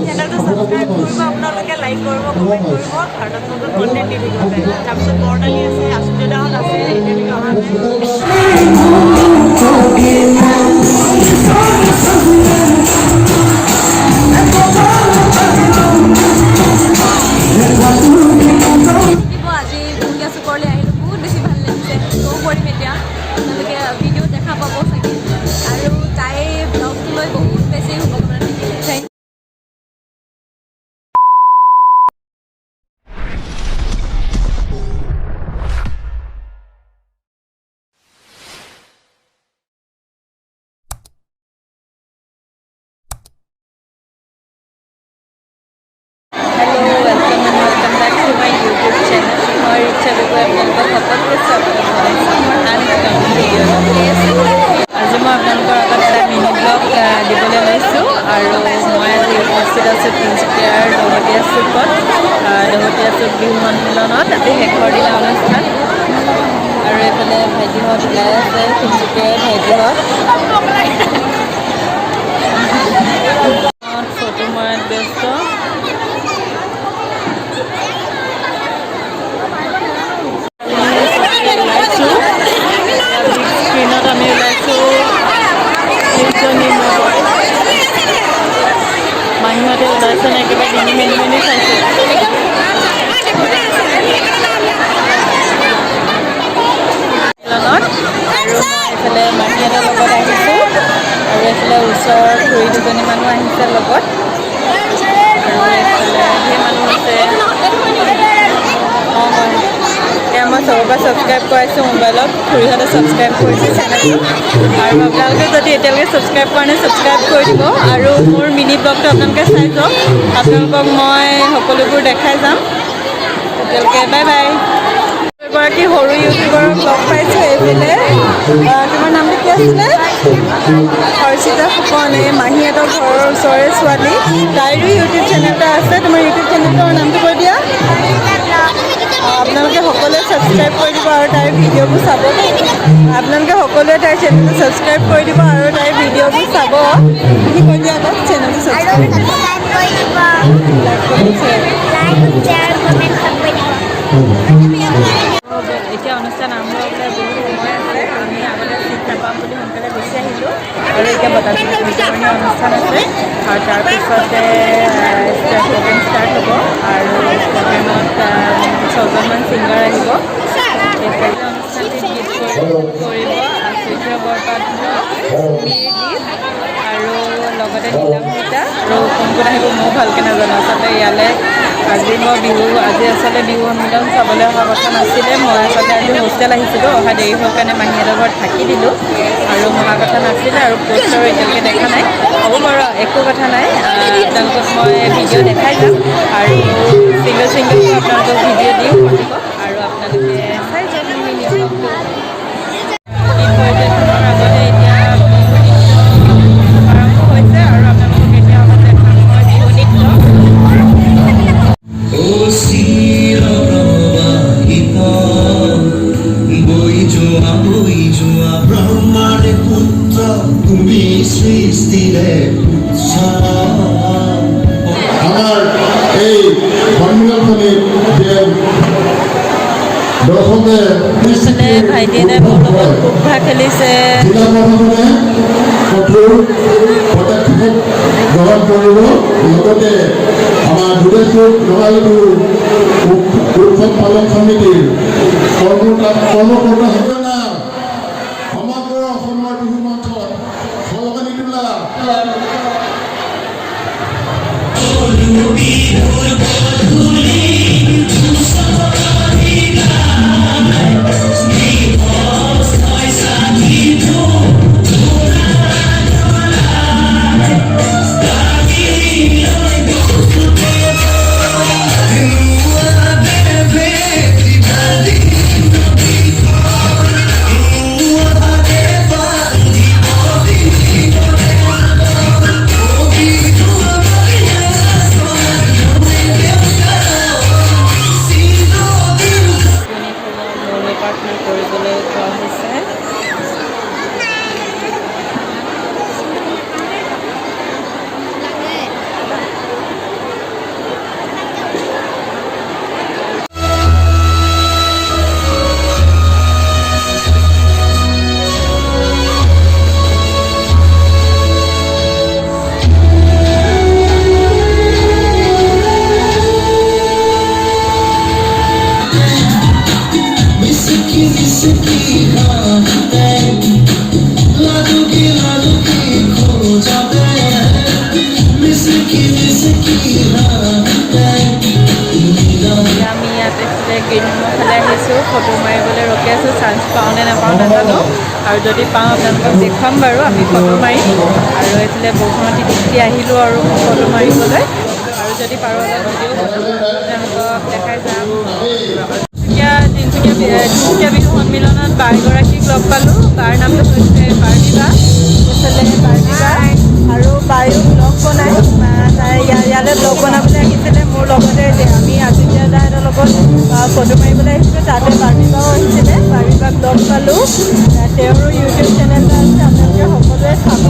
চেনেলটো ছাবস্ক্ৰাইব কৰিব, আপোনালোকে লাইক কৰিব, কমেণ্ট কৰিব, আৰু নতুন কণ্টেণ্ট দি থাকিব পাৰে। তাৰপিছত বৰতালি আছে, আচুৰ্যদাহঁত আছে, এতিয়ালৈকে অহা নাই। আজি দুৰ্গা চুকৰলৈ আহিলোঁ, বহুত বেছি ভাল লাগিছে। শ্ব' কৰিম এতিয়া, আপোনালোকে ভিডিঅ' দেখা পাব চাগে। আৰু তাই ব্লগটো লৈ বহুত বেছি শুভকামনা থাকিলে। থেংক আজি মই আপোনালোকৰ আগত এটা মিনি ব্লগ দিবলৈ লৈছোঁ। আৰু মই আজি উপস্থিত আছোঁ তিনিচুকীয়াৰ দহতীয়া চুকত, দহতীয়া চুক বিহু সন্মিলনত। আজি শেষৰ দিনা অনুষ্ঠান। আৰু এইফালে ভাইটিহঁত ওলাই আছে, তিনিচুকীয়াৰ ভাইটিহঁত ফটো মৰাত ব্যস্ত। স্ক্ৰীণত আমি ওলাইছোঁ মাহীহঁতে ওলাইছে নে একেবাৰে মেলি চাইছোঁ। আৰু মই এইফালে মাহীহঁতৰ লগত আহিছোঁ, আৰু এইফালে ওচৰৰ খুৰী দুজনী মানুহ আহিছে লগত, আৰু এইফালে ধেৰ মানুহ আছে। এতিয়া মই চবৰ পৰা ছাবস্ক্ৰাইব কৰাইছোঁ মোবাইলত, খুৰীহঁতে ছাবস্ক্ৰাইব কৰিছে চেনেলটো। আৰু আপোনালোকে যদি এতিয়ালৈকে ছাবস্ক্ৰাইব কৰা নাই, ছাবস্ক্ৰাইব কৰি দিব। আৰু মোৰ মিনি ব্লগটো আপোনালোকে চাই যাওক, আপোনালোকক মই সকলোবোৰ দেখাই যাম। তেতিয়ালৈকে বাই বাই। এগৰাকী সৰু ইউটিউবাৰক লগ পাইছোঁ এইফালে। তোমাৰ নামটো কি আছিলে? হৰ্ষিতা ফুকন, এই মাহীহঁতৰ ঘৰৰ ওচৰৰে ছোৱালী। তাইৰো ইউটিউব চেনেল এটা আছে। তোমাৰ ইউটিউব চেনেলটোৰ নামটো কৈ দিয়া। আপোনালোকে সকলোৱে ছাবস্ক্ৰাইব কৰি দিব আৰু তাইৰ ভিডিঅ'বোৰ চাব। আপোনালোকে সকলোৱে তাইৰ চেনেলটো ছাবস্ক্ৰাইব কৰি দিব আৰু তাইৰ ভিডিঅ'বোৰ চাব। কি কৈ দিয়া আকৌ চেনেলটো ছাবস্ক্ৰাইব কৰি দিব, লাইক কমেণ্ট শ্বেয়াৰ। এতিয়া অনুষ্ঠান আৰম্ভ হ'বলৈ বহুত সময় আছে। আমি আগতে চিট নাপাম বুলি সোনকালে গুচি আহিলোঁ, আৰু এতিয়া বটালি বিতৰণী অনুষ্ঠান আছে। আৰু তাৰপিছতে প্ৰগ্ৰেম ষ্টাৰ্ট হ'ব, আৰু প্ৰগ্ৰেমত 6জনমান ছিংগাৰ আহিব। এইফালে অনুষ্ঠানটি গীত কৰিব আচুৰ্য বৰপাত্ৰ, মিৰ গীত, আৰু লগতে নীলাম্বিতা, আৰু কোন কোন আহিব ময়ো ভালকৈ নাজানো। আচলতে ইয়ালৈ আজি আচলতে বিহু সন্মিলন চাবলৈ অহা কথা নাছিলে। মই আচলতে আজি হোষ্টেল আহিছিলোঁ, অহা দেৰি হোৱাৰ কাৰণে মাহীহঁতৰ ঘৰত থাকি দিলোঁ, আৰু অহা কথা নাছিলে। আৰু পোষ্টাৰো এতিয়ালৈকে দেখা নাই। হ'ব বাৰু, একো কথা নাই। আপোনালোকক মই ভিডিঅ' দেখাই যাম, আৰু ছিংগলকৈ আপোনালোকক ভিডিঅ' দিও থাকিব, আৰু আপোনালোকে চাই যাওক মিনি ব্লগটো। গীত পৰিৱেশনৰ আগতে এতিয়া বিহু নৃত্য আৰম্ভ হৈছে, আৰু আপোনালোকক এতিয়া অকণ দেখাম মই বিহু নৃত্য। ব্ৰহ্মাৰে পুত্ৰ তুমি সৃষ্টিৰে আমাৰ এই সন্মিলনখনিত পিছফালে ভাইটি এটাই মোৰ লগত কুকভা খেলিছে। জিলা প্ৰশাসনে কঠোৰ পদক্ষেপ গ্ৰহণ কৰিব, লগতে আমাৰ দুদেশৰ ৰঙালী উৎসৱ পালন সমিতিৰ কৰ্মকৰ্তাসকলে সমগ্ৰ অসমৰ বিহু মঞ্চত সলনি তোলা আমি ইয়াতে গ্ৰীণ ৰুমৰ ফালে আহিছোঁ ফটো মাৰিবলৈ ৰখি আছোঁ চান্স পাওঁ নে নাপাওঁ নাজানো আৰু যদি পাওঁ আপোনালোকক দেখুৱাম বাৰু আমি ফটো মাৰিম আৰু এইফালে বৰষুণত তিতি আহিলোঁ আৰু ফটো মাৰিবলৈ আৰু যদি পাৰোঁ অলপ ভিডিঅ' আপোনালোকক দেখাই যাম এতিয়া তিনিচুকীয়া বিহু সন্মিলনত বাৰগৰাকীক লগ পালোঁ বাৰ নামটো হৈছে বাৰ্মিবা এইফালে বাৰ্মিবা আৰু বায়ু ব্লগ বনাই তাই ইয়ালৈ ব্লগ বনাবলৈ আহিছিলে মোৰ লগতে আমি আদিত্য দাহঁতৰ লগত ফটো মাৰিবলৈ আহিছিলোঁ তাতে বাৰ্মিবাও আহিছিলে বাৰ্মিবাক লগ পালোঁ তেওঁৰো ইউটিউব চেনেল এটা আছে আপোনালোকে সকলোৱে চাব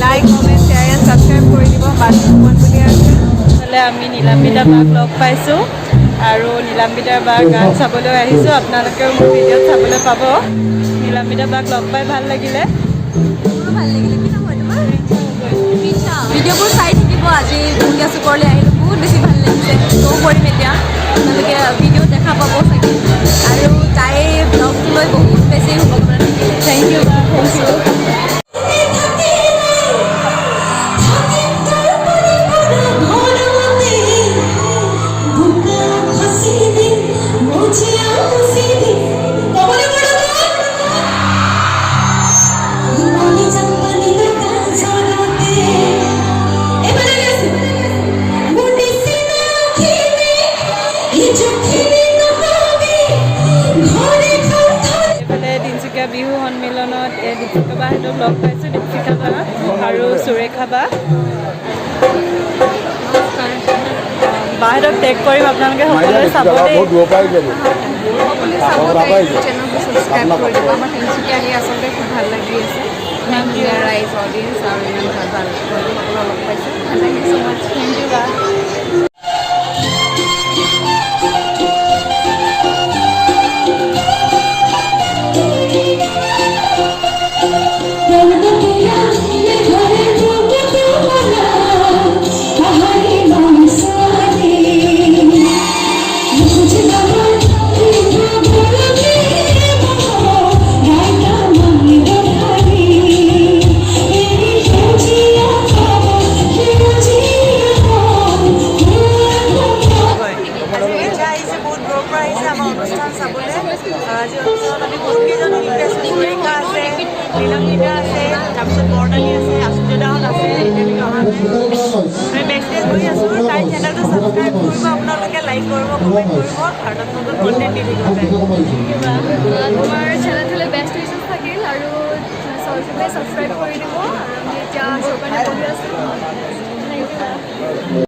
like comment share and subscribe কৰি দিব বাৰ্মিবাক বুলি আছে এইফালে আমি নীলাম্বিতা বাক লগ পাইছোঁ আৰু নীলাম্বিতাৰ বাৰ গান চাবলৈ আহিছোঁ আপোনালোকেও মোৰ ভিডিঅ'ত চাবলৈ পাব নীলাম্বিতা বাক লগ পাই ভাল লাগিলে ভিডিঅ'বোৰ চাই থাকিব আজি ঢুলীয়া চুকলৈ আহিলোঁ বহুত বেছি ভাল লাগিছে শ্ব' কৰিম এতিয়া আপোনালোকে ভিডিঅ'ত দেখা পাব চাগে আৰু তাই ব্লগটো লৈ বহুত বেছি শুভকামনা থাকিলে thank you thank you Bihu সন্মিলনত দীপশিখা বাহঁতক লগ পাইছোঁ দীপশিখা বা আৰু সুৰেখা বা বাহঁতক টেগ কৰিম আপোনালোকে সকলোৱে চাব দেই চেনেলটো ছাবস্ক্ৰাইব কৰি দিব আমাৰ তিনিচুকীয়া আহি আচলতে খুব ভাল লাগি আছে ইমান ক্লিয়াৰ ৰাইজ অডিয়েঞ্চ আৰু ইমান ভাল ভাল সকলো লগ পাইছোঁ ভাল লাগিছে ছ' মাছ থেংক ইউ বা নীলাম্বিতা আছে তাৰপিছত বৰতানী আছে আচুৰ্যদাহঁত আছে এতিয়ালৈকে অহা নাই আমি বেকষ্টেজ কৰি আছোঁ তাই চেনেলটো ছাবস্ক্ৰাইব কৰিব আপোনালোকে লাইক কৰিব কমেণ্ট কৰিব আৰু তাত নতুন কণ্টেণ্ট দি থাকিব তোমাৰ চেনেলটোলৈ বেষ্ট উইচেছ থাকিল আৰু চবে ছাবস্ক্ৰাইব কৰি দিব আৰু আমি এতিয়া শ্ব' কাৰণে বহি আছোঁ থেংক ইউ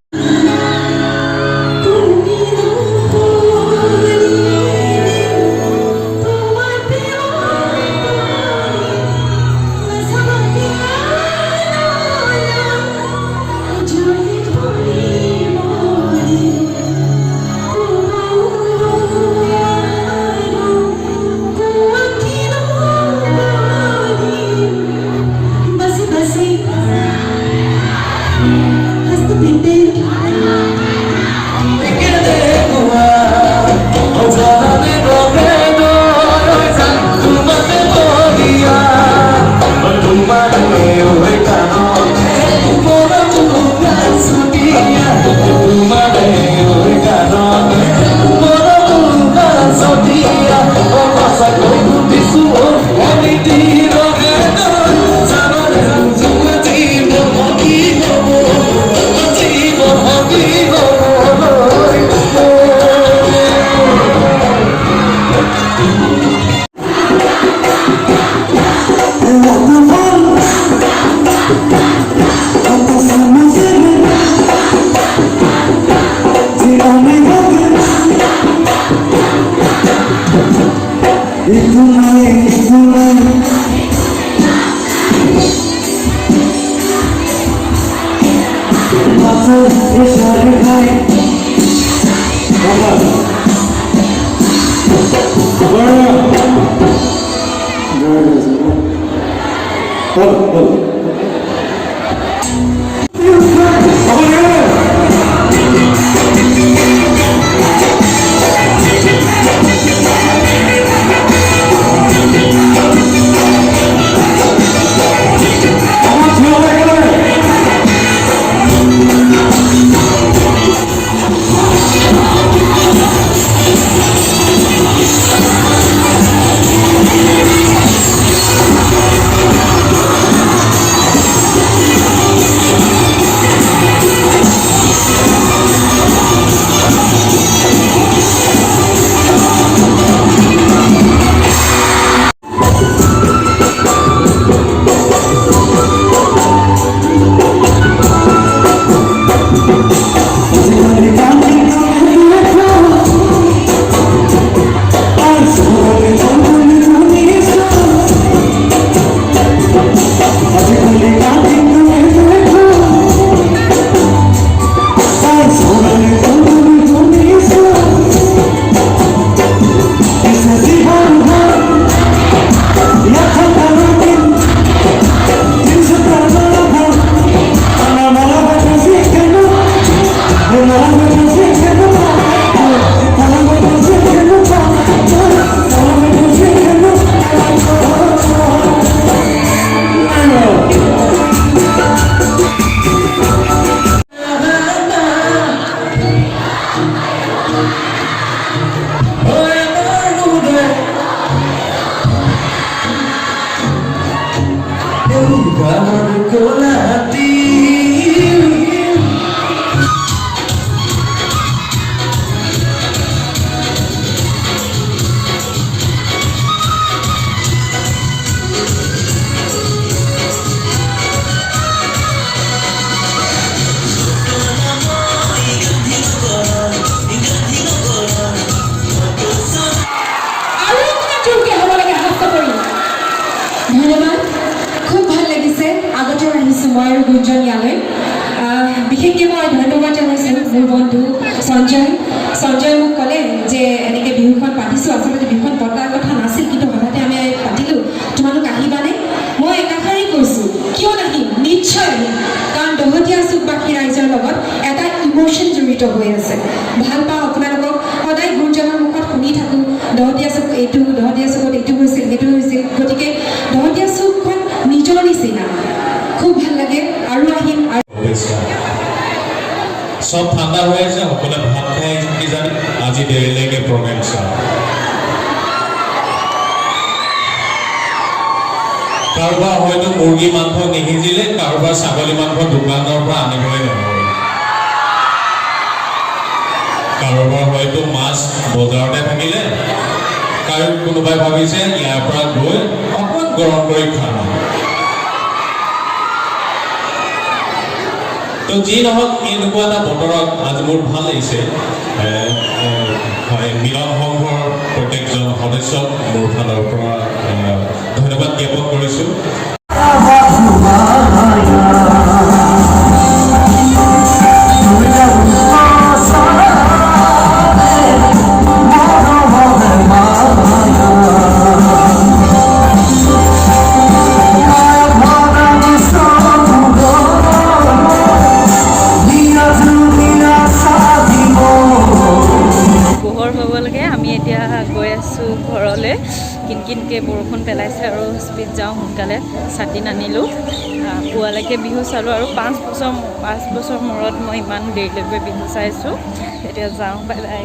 মই আৰু গুঞ্জন ইয়ালৈ বিশেষকৈ মই ধন্যবাদ জনাইছোঁ মোৰ বন্ধু সঞ্জয় মোক ক'লে যে এনেকৈ বিহুখন পাতিছোঁ আচলতে বিহুখন পতাৰ কথা নাছিল কিন্তু হঠাতে আমি পাতিলোঁ তোমালোক আহিবানে মই একাষাৰেই কৈছোঁ কিয় নাহিম নিশ্চয় আহিম কাৰণ দহতীয়া চুকবাসী ৰাইজৰ লগত এটা ইম'শ্যন জড়িত হৈ আছে ভাল পাওঁ আপোনালোকক সদায় গুঞ্জনৰ মুখত শুনি থাকোঁ দহতীয়া চুক এইটো দহতীয়া চুকত এইটো হৈছিল সেইটো হৈছিল গতিকে দহতীয়া চুকখন নিজৰ নিচিনা খুব ভাল লাগে আৰু আহিম সব ঠাণ্ডা হৈ আছে সকলোৱে ভাত খাই কিজানি আজি দেৰিলৈকে প্ৰগ্ৰেম চাওঁ কাৰোবাৰ হয়তো মুৰ্গী মাংস নিসিজিলে কাৰোবাৰ ছাগলী মাংস দোকানৰ পৰা আনিবলৈ নহয় কাৰোবাৰ হয়তো মাছ বজাৰতে থাকিলে কাৰো কোনোবাই ভাবিছে ইয়াৰ পৰা গৈ অকণমান গৰম কৰি খাম তো যি নহওক এনেকুৱা এটা বতৰত আজি মোৰ ভাল লাগিছে হয় মিলন সংঘৰ প্ৰত্যেকজন সদস্যক মোৰ ফালৰ পৰা ধন্যবাদ জ্ঞাপন কৰিছোঁ কিনকিনকৈ বৰষুণ পেলাইছে আৰু স্পীড যাওঁ সোনকালে ছাতি নানিলোঁ পুৱালৈকে বিহু চালোঁ আৰু 5 বছৰ মূৰত মই ইমান দেৰিলৈকে বিহু চাইছোঁ এতিয়া যাওঁ বাই বাই